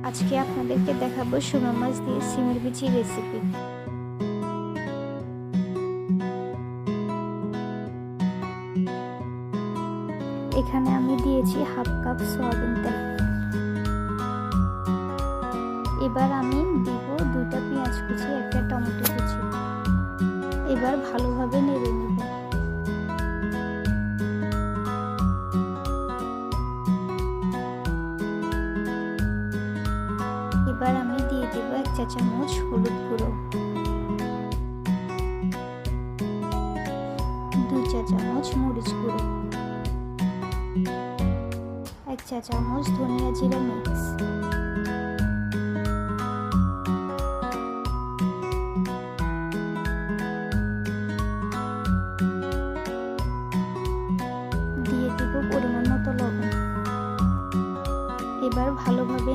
আজকে আপনাদেরকে দেখাবো সুমা মাছ দিয়ে সিমের বিচি রেসিপি। এখানে আমি দিয়েছি হাফ কাপ সয়াবিন তেল। এবার আমি দিব 2টা পেঁয়াজ কুচি, 1টা টমেটো কুচি। এবার ভালোভাবে নেড়ে নেব। এবার আমি দিয়ে দেব 1 চা চামচ হলুদ গুঁড়ো, 2 চা চামচ মরিচ গুঁড়ো, 1 চা চামচ ধনিয়া জিরা মিক্স, দিয়ে দেব পরিমাণ মতো লবণ। এবার ভালোভাবে